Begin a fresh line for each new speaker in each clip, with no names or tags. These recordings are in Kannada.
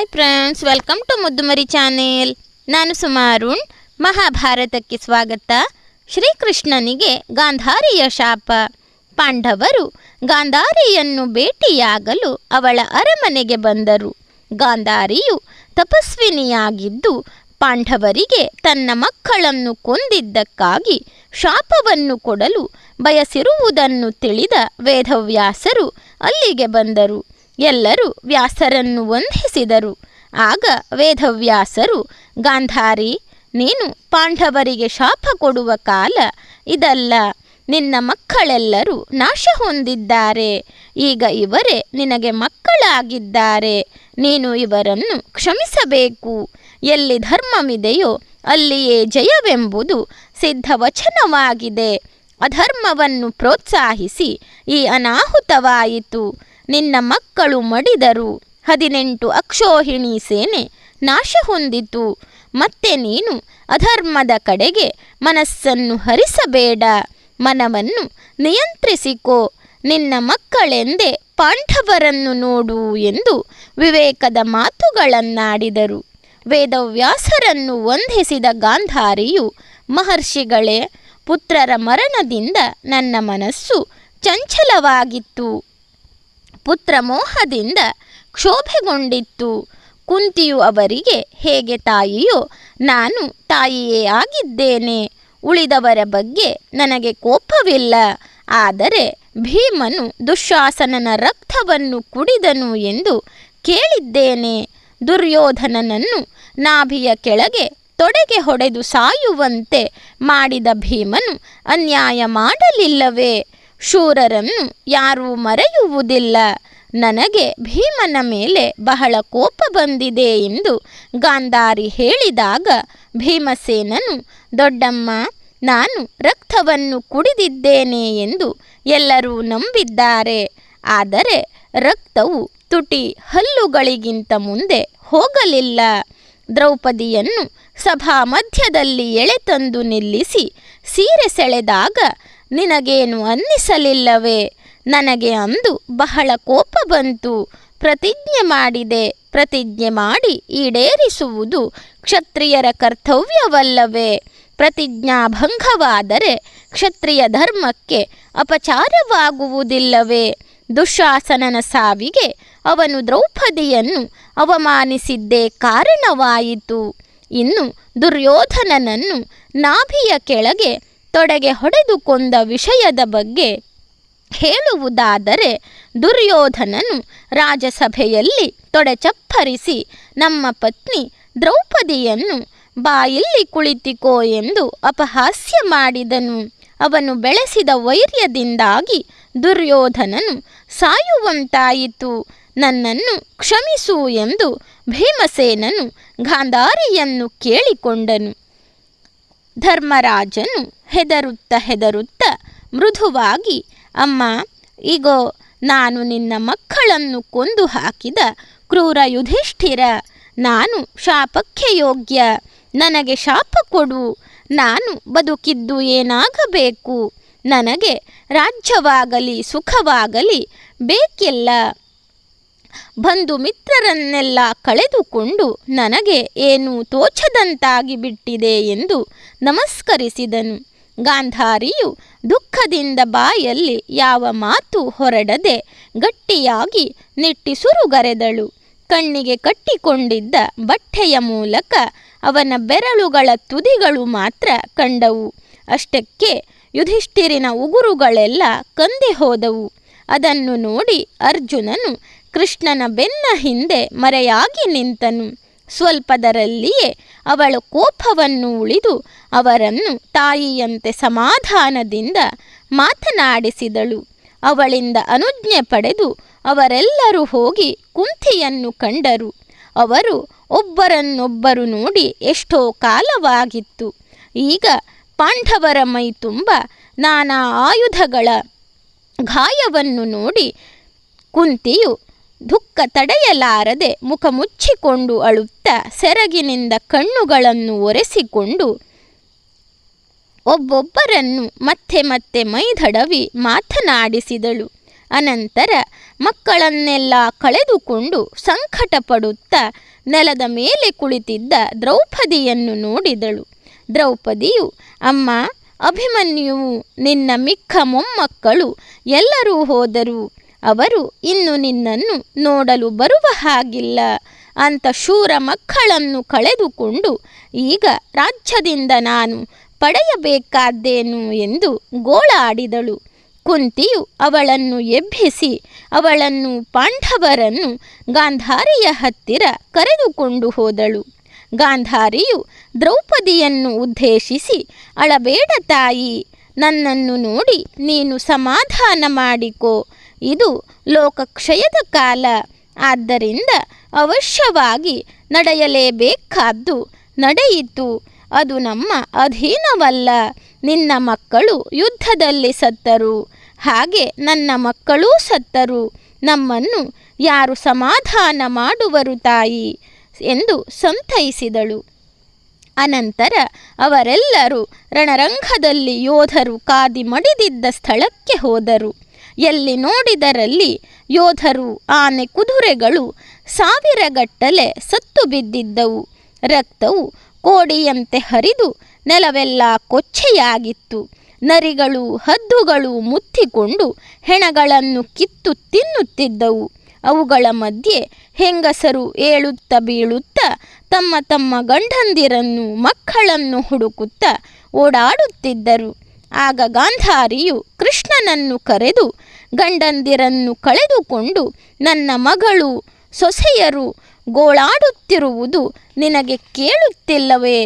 Hi friends, welcome to Muddumari channel. ನಾನು ಸುಮಾರುಣ್. ಮಹಾಭಾರತಕ್ಕೆ ಸ್ವಾಗತ. ಶ್ರೀಕೃಷ್ಣನಿಗೆ ಗಾಂಧಾರಿಯ ಶಾಪ. ಪಾಂಡವರು ಗಾಂಧಾರಿಯನ್ನು ಭೇಟಿಯಾಗಲು ಅವಳ ಅರಮನೆಗೆ ಬಂದರು. ಗಾಂಧಾರಿಯು ತಪಸ್ವಿನಿಯಾಗಿದ್ದು ಪಾಂಡವರಿಗೆ ತನ್ನ ಮಕ್ಕಳನ್ನು ಕೊಂದಿದ್ದಕ್ಕಾಗಿ ಶಾಪವನ್ನು ಕೊಡಲು ಬಯಸಿರುವುದನ್ನು ತಿಳಿದ ವೇದವ್ಯಾಸರು ಅಲ್ಲಿಗೆ ಬಂದರು. ಎಲ್ಲರೂ ವ್ಯಾಸರನ್ನು ವಂದಿಸಿದರು. ಆಗ ವೇದವ್ಯಾಸರು, ಗಾಂಧಾರಿ, ನೀನು ಪಾಂಡವರಿಗೆ ಶಾಪ ಕೊಡುವ ಕಾಲ ಇದಲ್ಲ. ನಿನ್ನ ಮಕ್ಕಳೆಲ್ಲರೂ ನಾಶ ಹೊಂದಿದ್ದಾರೆ. ಈಗ ಇವರೇ ನಿನಗೆ ಮಕ್ಕಳಾಗಿದ್ದಾರೆ. ನೀನು ಇವರನ್ನು ಕ್ಷಮಿಸಬೇಕು. ಎಲ್ಲಿ ಧರ್ಮವಿದೆಯೋ ಅಲ್ಲಿಯೇ ಜಯವೆಂಬುದು ಸಿದ್ಧವಚನವಾಗಿದೆ. ಅಧರ್ಮವನ್ನು ಪ್ರೋತ್ಸಾಹಿಸಿ ಈ ಅನಾಹುತವಾಯಿತು. ನಿನ್ನ ಮಕ್ಕಳು ಮಡಿದರು. 18 ಅಕ್ಷೋಹಿಣಿ ಸೇನೆ ನಾಶ ಹೊಂದಿತು. ಮತ್ತೆ ನೀನು ಅಧರ್ಮದ ಕಡೆಗೆ ಮನಸ್ಸನ್ನು ಹರಿಸಬೇಡ. ಮನವನ್ನು ನಿಯಂತ್ರಿಸಿಕೋ. ನಿನ್ನ ಮಕ್ಕಳೆಂದೇ ಪಾಂಡವರನ್ನು ನೋಡು ಎಂದು ವಿವೇಕದ ಮಾತುಗಳನ್ನಾಡಿದರು. ವೇದವ್ಯಾಸರನ್ನು ವಂದಿಸಿದ ಗಾಂಧಾರಿಯು, ಮಹರ್ಷಿಗಳೇ, ಪುತ್ರರ ಮರಣದಿಂದ ನನ್ನ ಮನಸ್ಸು ಚಂಚಲವಾಗಿತ್ತು. ಪುತ್ರ ಮೋಹದಿಂದ ಕ್ಷೋಭೆಗೊಂಡಿತ್ತು. ಕುಂತಿಯು ಅವರಿಗೆ ಹೇಗೆ ತಾಯಿಯೋ ನಾನು ತಾಯಿಯೇ ಆಗಿದ್ದೇನೆ. ಉಳಿದವರ ಬಗ್ಗೆ ನನಗೆ ಕೋಪವಿಲ್ಲ. ಆದರೆ ಭೀಮನು ದುಶ್ಯಾಸನನ ರಕ್ತವನ್ನು ಕುಡಿದನು ಎಂದು ಕೇಳಿದ್ದೇನೆ. ದುರ್ಯೋಧನನನ್ನು ನಾಭಿಯ ಕೆಳಗೆ ತೊಡೆಗೆ ಹೊಡೆದು ಸಾಯುವಂತೆ ಮಾಡಿದ ಭೀಮನು ಅನ್ಯಾಯ ಮಾಡಲಿಲ್ಲವೇ? ಶೂರರನ್ನು ಯಾರೂ ಮರೆಯುವುದಿಲ್ಲ. ನನಗೆ ಭೀಮನ ಮೇಲೆ ಬಹಳ ಕೋಪ ಬಂದಿದೆ ಎಂದು ಗಾಂಧಾರಿ ಹೇಳಿದಾಗ ಭೀಮಸೇನನು, ದೊಡ್ಡಮ್ಮ, ನಾನು ರಕ್ತವನ್ನು ಕುಡಿದಿದ್ದೇನೆ ಎಂದು ಎಲ್ಲರೂ ನಂಬಿದ್ದಾರೆ. ಆದರೆ ರಕ್ತವು ತುಟಿ ಹಲ್ಲುಗಳಿಗಿಂತ ಮುಂದೆ ಹೋಗಲಿಲ್ಲ. ದ್ರೌಪದಿಯನ್ನು ಸಭಾ ಮಧ್ಯದಲ್ಲಿ ಎಳೆತಂದು ನಿಲ್ಲಿಸಿ ಸೀರೆ ಸೆಳೆದಾಗ ನಿನಗೇನು ಅನ್ನಿಸಲಿಲ್ಲವೇ? ನನಗೆ ಅಂದು ಬಹಳ ಕೋಪ ಬಂತು. ಪ್ರತಿಜ್ಞೆ ಮಾಡಿದೆ. ಪ್ರತಿಜ್ಞೆ ಮಾಡಿ ಈಡೇರಿಸುವುದು ಕ್ಷತ್ರಿಯರ ಕರ್ತವ್ಯವಲ್ಲವೇ? ಪ್ರತಿಜ್ಞಾಭಂಗವಾದರೆ ಕ್ಷತ್ರಿಯ ಧರ್ಮಕ್ಕೆ ಅಪಚಾರವಾಗುವುದಿಲ್ಲವೇ? ದುಶ್ಯಾಸನನ ಸಾವಿಗೆ ಅವನು ದ್ರೌಪದಿಯನ್ನು ಅವಮಾನಿಸಿದ್ದೇ ಕಾರಣವಾಯಿತು. ಇನ್ನು ದುರ್ಯೋಧನನನ್ನು ನಾಭಿಯ ಕೆಳಗೆ ತೊಡೆಗೆ ಹೊಡೆದು ಕೊಂದ ವಿಷಯದ ಬಗ್ಗೆ ಹೇಳುವುದಾದರೆ, ದುರ್ಯೋಧನನು ರಾಜಸಭೆಯಲ್ಲಿ ತೊಡೆ ಚಪ್ಪರಿಸಿ ನಮ್ಮ ಪತ್ನಿ ದ್ರೌಪದಿಯನ್ನು ಬಾಯಲ್ಲಿ ಕುಳಿತಿಕೋ ಎಂದು ಅಪಹಾಸ್ಯ ಮಾಡಿದನು. ಅವನು ಬೆಳೆಸಿದ ವೈರ್ಯದಿಂದಾಗಿ ದುರ್ಯೋಧನನು ಸಾಯುವಂತಾಯಿತು. ನನ್ನನ್ನು ಕ್ಷಮಿಸು ಎಂದು ಭೀಮಸೇನನು ಗಾಂಧಾರಿಯನ್ನು ಕೇಳಿಕೊಂಡನು. ಧರ್ಮರಾಜನು ಹೆದರುತ್ತ ಮೃದುವಾಗಿ, ಅಮ್ಮ, ಈಗೋ ನಾನು ನಿನ್ನ ಮಕ್ಕಳನ್ನು ಕೊಂದು ಹಾಕಿದ ಕ್ರೂರ ಯುಧಿಷ್ಠಿರ. ನಾನು ಶಾಪಕ್ಕೆ ಯೋಗ್ಯ. ನನಗೆ ಶಾಪ ಕೊಡು. ನಾನು ಬದುಕಿದ್ದು ಏನಾಗಬೇಕು? ನನಗೆ ರಾಜ್ಯವಾಗಲಿ ಸುಖವಾಗಲಿ ಬೇಕಿಲ್ಲ. ಬಂಧು ಮಿತ್ರರನ್ನೆಲ್ಲ ಕಳೆದುಕೊಂಡು ನನಗೆ ಏನೂ ತೋಚದಂತಾಗಿ ಬಿಟ್ಟಿದೆ ಎಂದು ನಮಸ್ಕರಿಸಿದನು. ಗಾಂಧಾರಿಯು ದುಃಖದಿಂದ ಬಾಯಲ್ಲಿ ಯಾವ ಮಾತು ಹೊರಡದೆ ಗಟ್ಟಿಯಾಗಿ ನಿಟ್ಟಿಸುರುಗರೆದಳು. ಕಣ್ಣಿಗೆ ಕಟ್ಟಿಕೊಂಡಿದ್ದ ಬಟ್ಟೆಯ ಮೂಲಕ ಅವನ ಬೆರಳುಗಳ ತುದಿಗಳು ಮಾತ್ರ ಕಂಡವು. ಅಷ್ಟಕ್ಕೆ ಯುಧಿಷ್ಠಿರನ ಉಗುರುಗಳೆಲ್ಲ ಕಂದಿ ಹೋದವು. ಅದನ್ನು ನೋಡಿ ಅರ್ಜುನನು ಕೃಷ್ಣನ ಬೆನ್ನ ಹಿಂದೆ ಮರೆಯಾಗಿ ನಿಂತನು. ಸ್ವಲ್ಪದರಲ್ಲಿಯೇ ಅವಳ ಕೋಪವನ್ನು ಉಳಿದು ಅವರನ್ನು ತಾಯಿಯಂತೆ ಸಮಾಧಾನದಿಂದ ಮಾತನಾಡಿಸಿದಳು. ಅವಳಿಂದ ಅನುಜ್ಞೆ ಪಡೆದು ಅವರೆಲ್ಲರೂ ಹೋಗಿ ಕುಂತಿಯನ್ನು ಕಂಡರು. ಅವರು ಒಬ್ಬರನ್ನೊಬ್ಬರು ನೋಡಿ ಎಷ್ಟೋ ಕಾಲವಾಗಿತ್ತು. ಈಗ ಪಾಂಡವರ ಮೈ ತುಂಬ ನಾನಾ ಆಯುಧಗಳ ಗಾಯವನ್ನು ನೋಡಿ ಕುಂತಿಯು ದುಃಖ ತಡೆಯಲಾರದೆ ಮುಖ ಮುಚ್ಚಿಕೊಂಡು ಅಳುತ್ತಾ ಸೆರಗಿನಿಂದ ಕಣ್ಣುಗಳನ್ನು ಒರೆಸಿಕೊಂಡು ಒಬ್ಬೊಬ್ಬರನ್ನು ಮತ್ತೆ ಮತ್ತೆ ಮೈದಡವಿ ಮಾತನಾಡಿಸಿದಳು. ಅನಂತರ ಮಕ್ಕಳನ್ನೆಲ್ಲ ಕಳೆದುಕೊಂಡು ಸಂಕಟ ಪಡುತ್ತಾ ನೆಲದ ಮೇಲೆ ಕುಳಿತಿದ್ದ ದ್ರೌಪದಿಯನ್ನು ನೋಡಿದಳು. ದ್ರೌಪದಿಯು, ಅಮ್ಮ, ಅಭಿಮನ್ಯುವು ನಿನ್ನ ಮಿಕ್ಕ ಮೊಮ್ಮಕ್ಕಳು ಎಲ್ಲರೂ ಹೋದರು. ಅವರು ಇನ್ನು ನಿನ್ನನ್ನು ನೋಡಲು ಬರುವ ಹಾಗಿಲ್ಲ. ಅಂತ ಶೂರ ಮಕ್ಕಳನ್ನು ಕಳೆದುಕೊಂಡು ಈಗ ರಾಜ್ಯದಿಂದ ನಾನು ಪಡೆಯಬೇಕಾದ್ದೇನು ಎಂದು ಗೋಳಾಡಿದಳು. ಕುಂತಿಯು ಅವಳನ್ನು ಎಬ್ಬಿಸಿ ಅವಳನ್ನು ಪಾಂಡವರನ್ನು ಗಾಂಧಾರಿಯ ಹತ್ತಿರ ಕರೆದುಕೊಂಡು ಹೋದಳು. ಗಾಂಧಾರಿಯು ದ್ರೌಪದಿಯನ್ನು ಉದ್ದೇಶಿಸಿ, ಅಳಬೇಡ ತಾಯಿ, ನನ್ನನ್ನು ನೋಡಿ ನೀನು ಸಮಾಧಾನ ಮಾಡಿಕೋ. ಇದು ಲೋಕಕ್ಷಯದ ಕಾಲ. ಆದ್ದರಿಂದ ಅವಶ್ಯವಾಗಿ ನಡೆಯಲೇಬೇಕಾದ್ದು ನಡೆಯಿತು. ಅದು ನಮ್ಮ ಅಧೀನವಲ್ಲ. ನಿನ್ನ ಮಕ್ಕಳು ಯುದ್ಧದಲ್ಲಿ ಸತ್ತರು, ಹಾಗೆ ನನ್ನ ಮಕ್ಕಳೂ ಸತ್ತರು. ನಮ್ಮನ್ನು ಯಾರು ಸಮಾಧಾನ ಮಾಡುವರು ತಾಯಿ ಎಂದು ಸಂತೈಸಿದಳು. ಅನಂತರ ಅವರೆಲ್ಲರೂ ರಣರಂಗದಲ್ಲಿ ಯೋಧರು ಕಾದಿ ಮಡಿದಿದ್ದ ಸ್ಥಳಕ್ಕೆ ಹೋದರು. ಎಲ್ಲಿ ನೋಡಿದರಲ್ಲಿ ಯೋಧರು, ಆನೆ, ಕುದುರೆಗಳು ಸಾವಿರಗಟ್ಟಲೆ ಸತ್ತು ಬಿದ್ದಿದ್ದವು. ರಕ್ತವು ಕೋಡಿಯಂತೆ ಹರಿದು ನೆಲವೆಲ್ಲ ಕೊಚ್ಚೆಯಾಗಿತ್ತು. ನರಿಗಳು, ಹದ್ದುಗಳು ಮುತ್ತಿಕೊಂಡು ಹೆಣಗಳನ್ನು ಕಿತ್ತು ತಿನ್ನುತ್ತಿದ್ದವು. ಅವುಗಳ ಮಧ್ಯೆ ಹೆಂಗಸರು ಏಳುತ್ತಾ ಬೀಳುತ್ತಾ ತಮ್ಮ ತಮ್ಮ ಗಂಡಂದಿರನ್ನು, ಮಕ್ಕಳನ್ನು ಹುಡುಕುತ್ತಾ ಓಡಾಡುತ್ತಿದ್ದರು. ಆಗ ಗಾಂಧಾರಿಯು ಕೃಷ್ಣನನ್ನು ಕರೆದು, ಗಂಡಂದಿರನ್ನು ಕಳೆದುಕೊಂಡು ನನ್ನ ಮಗಳು, ಸೊಸೆಯರು ಗೋಳಾಡುತ್ತಿರುವುದು ನಿನಗೆ ಕೇಳುತ್ತಿಲ್ಲವೇ?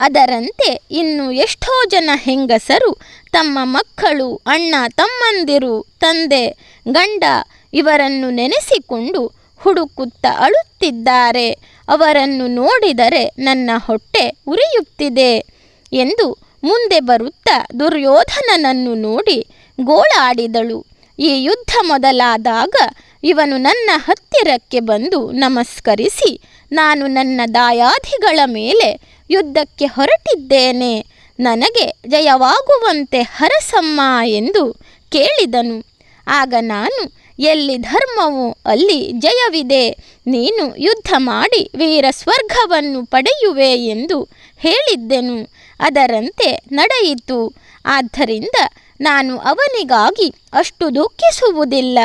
ಅದರಂತೆ ಇನ್ನು ಎಷ್ಟೋ ಜನ ಹೆಂಗಸರು ತಮ್ಮ ಮಕ್ಕಳು, ಅಣ್ಣ ತಮ್ಮಂದಿರು, ತಂದೆ, ಗಂಡ ಇವರನ್ನು ನೆನೆಸಿಕೊಂಡು ಹುಡುಕುತ್ತಾ ಅಳುತ್ತಿದ್ದಾರೆ. ಅವರನ್ನು ನೋಡಿದರೆ ನನ್ನ ಹೊಟ್ಟೆ ಉರಿಯುತ್ತಿದೆ ಎಂದು ಮುಂದೆ ಬರುತ್ತಾ ದುರ್ಯೋಧನನನ್ನು ನೋಡಿ ಗೋಳಾಡಿದಳು. ಈ ಯುದ್ಧ ಮೊದಲಾದಾಗ ಇವನು ನನ್ನ ಹತ್ತಿರಕ್ಕೆ ಬಂದು ನಮಸ್ಕರಿಸಿ, ನಾನು ನನ್ನ ದಾಯಾದಿಗಳ ಮೇಲೆ ಯುದ್ಧಕ್ಕೆ ಹೊರಟಿದ್ದೇನೆ, ನನಗೆ ಜಯವಾಗುವಂತೆ ಹರಸಮ್ಮ ಎಂದು ಕೇಳಿದನು. ಆಗ ನಾನು, ಎಲ್ಲಿ ಧರ್ಮವೋ ಅಲ್ಲಿ ಜಯವಿದೆ, ನೀನು ಯುದ್ಧ ಮಾಡಿ ವೀರ ಸ್ವರ್ಗವನ್ನು ಪಡೆಯುವೆ ಎಂದು ಹೇಳಿದ್ದೆನು. ಅದರಂತೆ ನಡೆಯಿತು. ಆದ್ದರಿಂದ ನಾನು ಅವನಿಗಾಗಿ ಅಷ್ಟು ದುಃಖಿಸುವುದಿಲ್ಲ.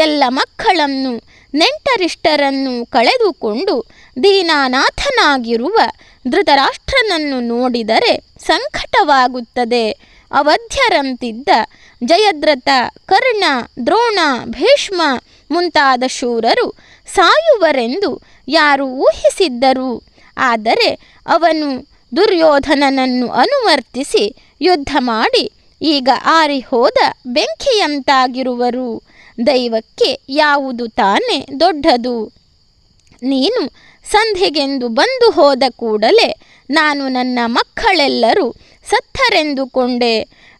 ಎಲ್ಲ ಮಕ್ಕಳನ್ನು, ನೆಂಟರಿಷ್ಟರನ್ನು ಕಳೆದುಕೊಂಡು ದೀನಾನಾಥನಾಗಿರುವ ಧೃತರಾಷ್ಟ್ರನನ್ನು ನೋಡಿದರೆ ಸಂಕಟವಾಗುತ್ತದೆ. ಅವಧ್ಯರಂತಿದ್ದ ಜಯದ್ರಥ, ಕರ್ಣ, ದ್ರೋಣ, ಭೀಷ್ಮ ಮುಂತಾದ ಶೂರರು ಸಾಯುವರೆಂದು ಯಾರು ಊಹಿಸಿದ್ದರು? ಆದರೆ ಅವನು ದುರ್ಯೋಧನನನ್ನು ಅನುವರ್ತಿಸಿ ಯುದ್ಧ ಮಾಡಿ ಈಗ ಆರಿಹೋದ ಬೆಂಕಿಯಂತಾಗಿರುವರು. ದೈವಕ್ಕೆ ಯಾವುದು ತಾನೇ ದೊಡ್ಡದು? ನೀನು ಸಂಧಿಗೆಂದು ಬಂದು ಹೋದ ಕೂಡಲೇ ನಾನು ನನ್ನ ಮಕ್ಕಳೆಲ್ಲರೂ ಸತ್ತರೆಂದುಕೊಂಡೆ.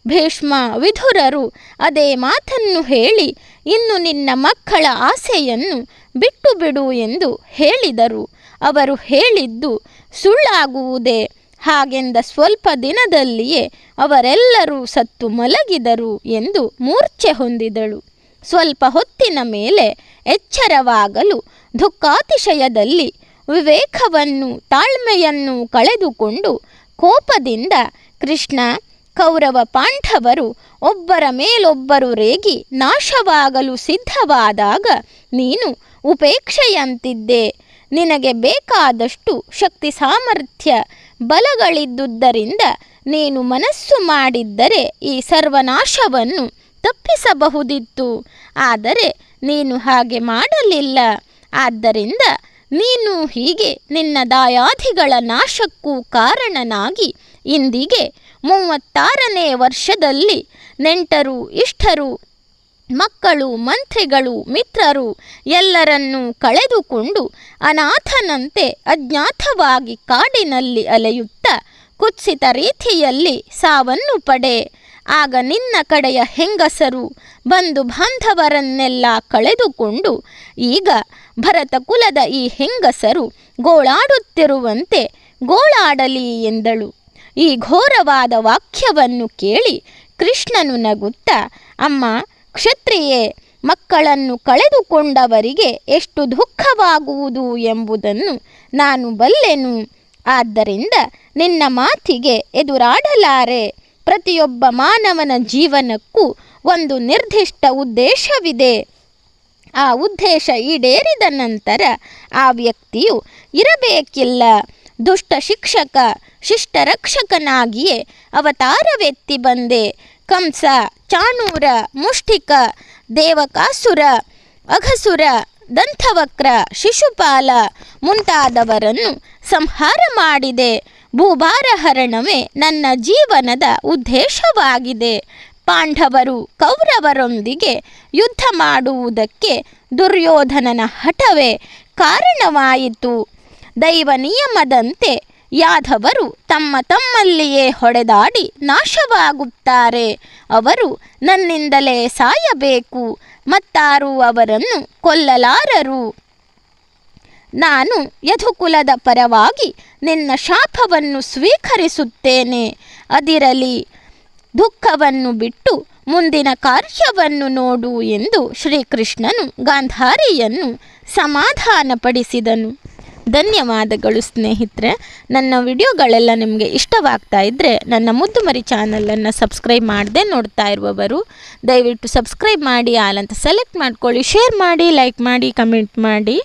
ಭೀಷ್ಮ, ವಿಧುರರು ಅದೇ ಮಾತನ್ನು ಹೇಳಿ ಇನ್ನು ನಿನ್ನ ಮಕ್ಕಳ ಆಸೆಯನ್ನು ಬಿಟ್ಟು ಬಿಡು ಎಂದು ಹೇಳಿದರು. ಅವರು ಹೇಳಿದ್ದು ಸುಳ್ಳಾಗುವುದೇ? ಹಾಗೆಂದ ಸ್ವಲ್ಪ ದಿನದಲ್ಲಿಯೇ ಅವರೆಲ್ಲರೂ ಸತ್ತು ಮಲಗಿದರು ಎಂದು ಮೂರ್ಛೆ ಹೊಂದಿದಳು. ಸ್ವಲ್ಪ ಹೊತ್ತಿನ ಮೇಲೆ ಎಚ್ಚರವಾಗಲು ದುಃಖಾತಿಶಯದಲ್ಲಿ ವಿವೇಕವನ್ನು, ತಾಳ್ಮೆಯನ್ನು ಕಳೆದುಕೊಂಡು ಕೋಪದಿಂದ, ಕೃಷ್ಣ, ಕೌರವ ಪಾಂಡವರು ಒಬ್ಬರ ಮೇಲೊಬ್ಬರು ರೇಗಿ ನಾಶವಾಗಲು ಸಿದ್ಧವಾದಾಗ ನೀನು ಉಪೇಕ್ಷೆಯಂತಿದ್ದೆ. ನಿನಗೆ ಬೇಕಾದಷ್ಟು ಶಕ್ತಿ, ಸಾಮರ್ಥ್ಯ, ಬಲಗಳಿದ್ದುದರಿಂದ ನೀನು ಮನಸ್ಸು ಮಾಡಿದ್ದರೆ ಈ ಸರ್ವನಾಶವನ್ನು ತಪ್ಪಿಸಬಹುದಿತ್ತು. ಆದರೆ ನೀನು ಹಾಗೆ ಮಾಡಲಿಲ್ಲ. ಆದ್ದರಿಂದ ನೀನು ಹೀಗೆ ನಿನ್ನ ದಾಯಾದಿಗಳ ನಾಶಕ್ಕೂ ಕಾರಣನಾಗಿ ಇಂದಿಗೆ 36ನೇ ವರ್ಷದಲ್ಲಿ ನೆಂಟರು, ಇಷ್ಟರು, ಮಕ್ಕಳು, ಮಂತ್ರಿಗಳು, ಮಿತ್ರರು ಎಲ್ಲರನ್ನೂ ಕಳೆದುಕೊಂಡು ಅನಾಥನಂತೆ ಅಜ್ಞಾತವಾಗಿ ಕಾಡಿನಲ್ಲಿ ಅಲೆಯುತ್ತಾ ಕುತ್ಸಿತ ರೀತಿಯಲ್ಲಿ ಸಾವನ್ನು ಪಡೆ. ಆಗ ನಿನ್ನ ಕಡೆಯ ಹೆಂಗಸರು, ಬಂಧು ಬಾಂಧವರನ್ನೆಲ್ಲ ಕಳೆದುಕೊಂಡು ಈಗ ಭರತ ಕುಲದ ಈ ಹೆಂಗಸರು ಗೋಳಾಡುತ್ತಿರುವಂತೆ ಗೋಳಾಡಲಿ ಎಂದಳು. ಈ ಘೋರವಾದ ವಾಕ್ಯವನ್ನು ಕೇಳಿ ಕೃಷ್ಣನು ನಗುತ್ತಾ, ಅಮ್ಮ, ಕ್ಷತ್ರಿಯೇ, ಮಕ್ಕಳನ್ನು ಕಳೆದುಕೊಂಡವರಿಗೆ ಎಷ್ಟು ದುಃಖವಾಗುವುದು ಎಂಬುದನ್ನು ನಾನು ಬಲ್ಲೆನು. ಆದ್ದರಿಂದ ನಿನ್ನ ಮಾತಿಗೆ ಎದುರಾಡಲಾರೆ. ಪ್ರತಿಯೊಬ್ಬ ಮಾನವನ ಜೀವನಕ್ಕೂ ಒಂದು ನಿರ್ದಿಷ್ಟ ಉದ್ದೇಶವಿದೆ. ಆ ಉದ್ದೇಶ ಈಡೇರಿದ ನಂತರ ಆ ವ್ಯಕ್ತಿಯು ಇರಬೇಕಿಲ್ಲ. ದುಷ್ಟ ಶಿಕ್ಷಕ ಶಿಷ್ಟರಕ್ಷಕನಾಗಿಯೇ ಅವತಾರವೆತ್ತಿ ಬಂದೆ. ಕಂಸ, ಚಾಣೂರ, ಮುಷ್ಟಿಕ, ದೇವಕಾಸುರ, ಅಘಸುರ, ದಂತವಕ್ರ, ಶಿಶುಪಾಲ ಮುಂತಾದವರನ್ನು ಸಂಹಾರ ಮಾಡಿದೆ. ಭೂಭಾರಹರಣವೇ ನನ್ನ ಜೀವನದ ಉದ್ದೇಶವಾಗಿದೆ. ಪಾಂಡವರು ಕೌರವರೊಂದಿಗೆ ಯುದ್ಧ ಮಾಡುವುದಕ್ಕೆ ದುರ್ಯೋಧನನ ಹಠವೇ ಕಾರಣವಾಯಿತು. ದೈವ ನಿಯಮದಂತೆ ಯಾದವರು ತಮ್ಮ ತಮ್ಮಲ್ಲಿಯೇ ಹೊಡೆದಾಡಿ ನಾಶವಾಗುತ್ತಾರೆ. ಅವರು ನನ್ನಿಂದಲೇ ಸಾಯಬೇಕು, ಮತ್ತಾರೂ ಅವರನ್ನು ಕೊಲ್ಲಲಾರರು. ನಾನು ಯದುಕುಲದ ಪರವಾಗಿ ನಿನ್ನ ಶಾಪವನ್ನು ಸ್ವೀಕರಿಸುತ್ತೇನೆ. ಅದಿರಲಿ, ದುಃಖವನ್ನು ಬಿಟ್ಟು ಮುಂದಿನ ಕಾರ್ಯವನ್ನು ನೋಡು ಎಂದು ಶ್ರೀಕೃಷ್ಣನು ಗಾಂಧಾರಿಯನ್ನು ಸಮಾಧಾನಪಡಿಸಿದನು. ಧನ್ಯವಾದಗಳು ಸ್ನೇಹಿತರೆ. ನನ್ನ ವಿಡಿಯೋಗಳೆಲ್ಲ ನಿಮಗೆ ಇಷ್ಟವಾಗ್ತಾ ಇದ್ದರೆ ನನ್ನ ಮುದ್ದುಮರಿ ಚಾನಲನ್ನು ಸಬ್ಸ್ಕ್ರೈಬ್ ಮಾಡದೆ ನೋಡ್ತಾ ಇರುವವರು ದಯವಿಟ್ಟು ಸಬ್ಸ್ಕ್ರೈಬ್ ಮಾಡಿ, ಆಲ್ ಅಂತ ಸೆಲೆಕ್ಟ್ ಮಾಡ್ಕೊಳ್ಳಿ, ಶೇರ್ ಮಾಡಿ, ಲೈಕ್ ಮಾಡಿ, ಕಮೆಂಟ್ ಮಾಡಿ.